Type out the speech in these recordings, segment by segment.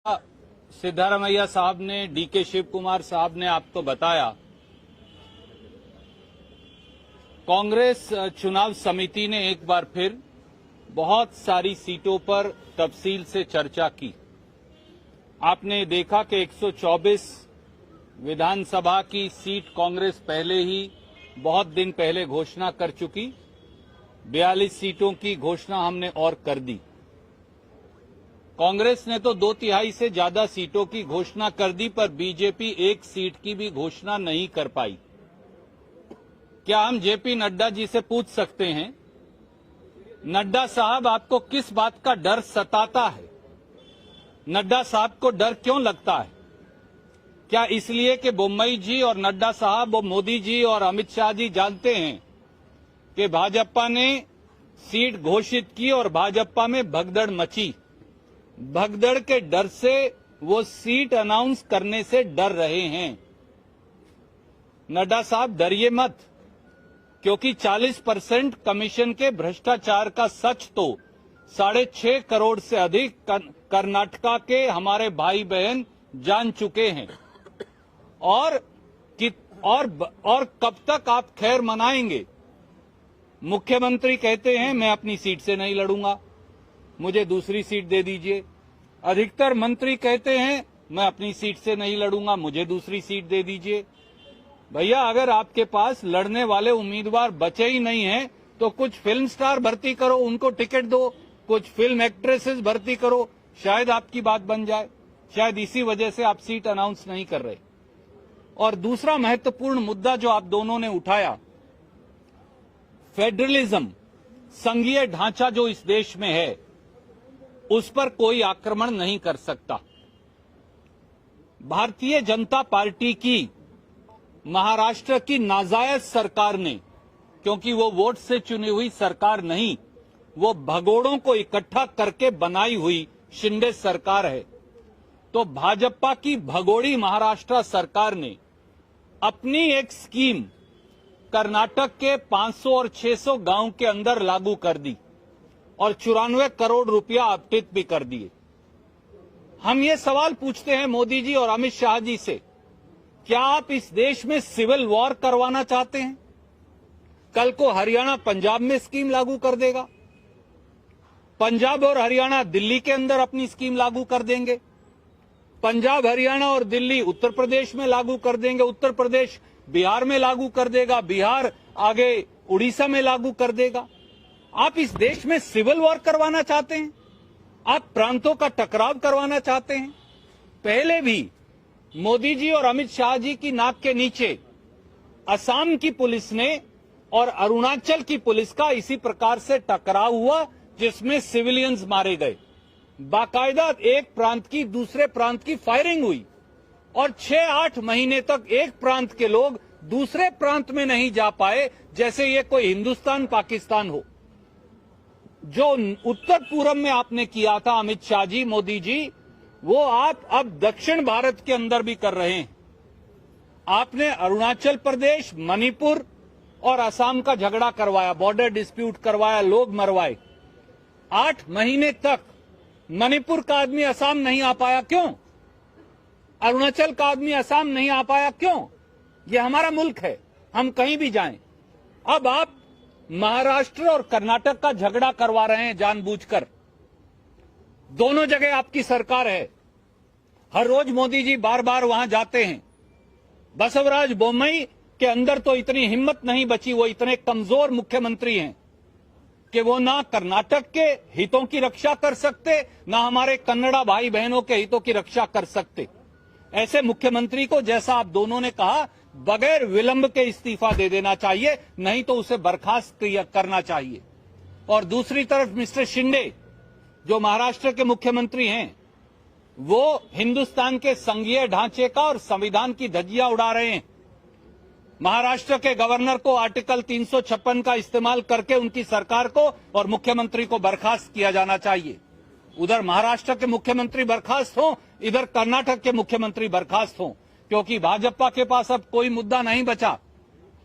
सिद्धारमैया साहब ने, डीके शिव कुमार साहब ने आपको बताया, कांग्रेस चुनाव समिति ने एक बार फिर बहुत सारी सीटों पर तफसील से चर्चा की। आपने देखा कि 124 विधानसभा की सीट कांग्रेस पहले ही बहुत दिन पहले घोषणा कर चुकी। 42 सीटों की घोषणा हमने और कर दी। कांग्रेस ने तो 2/3 से ज्यादा सीटों की घोषणा कर दी, पर बीजेपी एक सीट की भी घोषणा नहीं कर पाई। क्या हम जेपी नड्डा जी से पूछ सकते हैं, नड्डा साहब आपको किस बात का डर सताता है? नड्डा साहब को डर क्यों लगता है? क्या इसलिए कि बोम्मई जी और नड्डा साहब और मोदी जी और अमित शाह जी जानते हैं कि भाजपा ने सीट घोषित की और भाजपा में भगदड़ मची। भगदड़ के डर से वो सीट अनाउंस करने से डर रहे हैं। नड्डा साहब डरिए मत, क्योंकि 40% कमीशन के भ्रष्टाचार का सच तो 6.5 करोड़ से अधिक कर्नाटका के हमारे भाई बहन जान चुके हैं। और कब तक आप खैर मनाएंगे? मुख्यमंत्री कहते हैं मैं अपनी सीट से नहीं लड़ूंगा, मुझे दूसरी सीट दे दीजिए। अधिकतर मंत्री कहते हैं मैं अपनी सीट से नहीं लड़ूंगा, मुझे दूसरी सीट दे दीजिए। भैया, अगर आपके पास लड़ने वाले उम्मीदवार बचे ही नहीं हैं, तो कुछ फिल्म स्टार भर्ती करो, उनको टिकट दो, कुछ फिल्म एक्ट्रेसेस भर्ती करो, शायद आपकी बात बन जाए। शायद इसी वजह से आप सीट अनाउंस नहीं कर रहे। और दूसरा महत्वपूर्ण मुद्दा जो आप दोनों ने उठाया, फेडरलिज्म, संघीय ढांचा जो इस देश में है, उस पर कोई आक्रमण नहीं कर सकता। भारतीय जनता पार्टी की महाराष्ट्र की नाजायज सरकार ने, क्योंकि वो वोट से चुनी हुई सरकार नहीं, वो भगोड़ों को इकट्ठा करके बनाई हुई शिंदे सरकार है, तो भाजपा की भगोड़ी महाराष्ट्र सरकार ने अपनी एक स्कीम कर्नाटक के 500 और 600 गांव के अंदर लागू कर दी और 94 करोड़ रुपया आवंटित भी कर दिए। हम ये सवाल पूछते हैं मोदी जी और अमित शाह जी से, क्या आप इस देश में सिविल वॉर करवाना चाहते हैं? कल को हरियाणा पंजाब में स्कीम लागू कर देगा, पंजाब और हरियाणा दिल्ली के अंदर अपनी स्कीम लागू कर देंगे, पंजाब हरियाणा और दिल्ली उत्तर प्रदेश में लागू कर देंगे, उत्तर प्रदेश बिहार में लागू कर देगा, बिहार आगे उड़ीसा में लागू कर देगा। आप इस देश में सिविल वॉर करवाना चाहते हैं? आप प्रांतों का टकराव करवाना चाहते हैं? पहले भी मोदी जी और अमित शाह जी की नाक के नीचे असम की पुलिस ने और अरुणाचल की पुलिस का इसी प्रकार से टकराव हुआ, जिसमें सिविलियंस मारे गए। बाकायदा एक प्रांत की दूसरे प्रांत की फायरिंग हुई और 6-8 महीने तक एक प्रांत के लोग दूसरे प्रांत में नहीं जा पाए, जैसे ये कोई हिंदुस्तान पाकिस्तान हो। जो उत्तर पूर्व में आपने किया था अमित शाह जी, मोदी जी, वो आप अब दक्षिण भारत के अंदर भी कर रहे हैं। आपने अरुणाचल प्रदेश, मणिपुर और असम का झगड़ा करवाया, बॉर्डर डिस्प्यूट करवाया, लोग मरवाए। 8 महीने तक मणिपुर का आदमी असम नहीं आ पाया, क्यों? अरुणाचल का आदमी असम नहीं आ पाया, क्यों? ये हमारा मुल्क है, हम कहीं भी जाएं। अब आप महाराष्ट्र और कर्नाटक का झगड़ा करवा रहे हैं जानबूझकर। दोनों जगह आपकी सरकार है, हर रोज मोदी जी बार बार वहां जाते हैं। बसवराज बोम्मई के अंदर तो इतनी हिम्मत नहीं बची, वो इतने कमजोर मुख्यमंत्री हैं कि वो ना कर्नाटक के हितों की रक्षा कर सकते, ना हमारे कन्नड़ा भाई बहनों के हितों की रक्षा कर सकते। ऐसे मुख्यमंत्री को, जैसा आप दोनों ने कहा, बगैर विलंब के इस्तीफा दे देना चाहिए, नहीं तो उसे बर्खास्त करना चाहिए। और दूसरी तरफ मिस्टर शिंदे, जो महाराष्ट्र के मुख्यमंत्री हैं, वो हिंदुस्तान के संघीय ढांचे का और संविधान की धज्जियां उड़ा रहे हैं। महाराष्ट्र के गवर्नर को आर्टिकल 356 का इस्तेमाल करके उनकी सरकार को और मुख्यमंत्री को बर्खास्त किया जाना चाहिए। उधर महाराष्ट्र के मुख्यमंत्री बर्खास्त हों, इधर कर्नाटक के मुख्यमंत्री बर्खास्त हों, क्योंकि भाजपा के पास अब कोई मुद्दा नहीं बचा।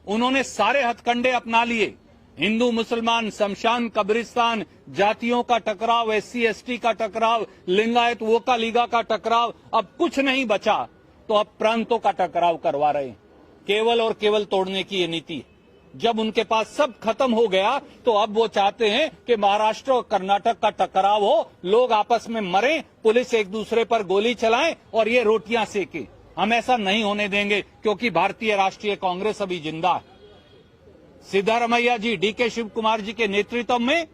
उन्होंने सारे हथकंडे अपना लिए। हिंदू मुसलमान, शमशान कब्रिस्तान, जातियों का टकराव, SC ST का टकराव, लिंगायत वोका लीगा का टकराव, अब कुछ नहीं बचा तो अब प्रांतों का टकराव करवा रहे हैं। केवल और केवल तोड़ने की ये नीति है। जब उनके पास सब खत्म हो गया तो अब वो चाहते हैं कि महाराष्ट्र और कर्नाटक का टकराव हो, लोग आपस में मरें, पुलिस एक दूसरे पर गोली चलाए और ये रोटियां सेके। हम ऐसा नहीं होने देंगे, क्योंकि भारतीय राष्ट्रीय कांग्रेस अभी जिंदा है। सिद्धारमैया जी, DK शिव कुमार जी के नेतृत्व में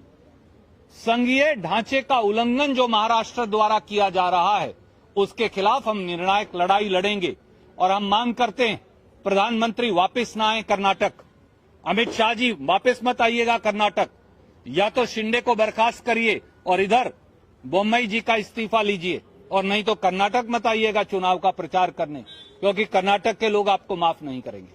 संघीय ढांचे का उल्लंघन जो महाराष्ट्र द्वारा किया जा रहा है, उसके खिलाफ हम निर्णायक लड़ाई लड़ेंगे। और हम मांग करते हैं प्रधानमंत्री वापस ना आए कर्नाटक, अमित शाह जी वापस मत आइएगा कर्नाटक, या तो शिंदे को बर्खास्त करिए और इधर बोम्मई जी का इस्तीफा लीजिए, और नहीं तो कर्नाटक मत आइएगा चुनाव का प्रचार करने, क्योंकि कर्नाटक के लोग आपको माफ नहीं करेंगे।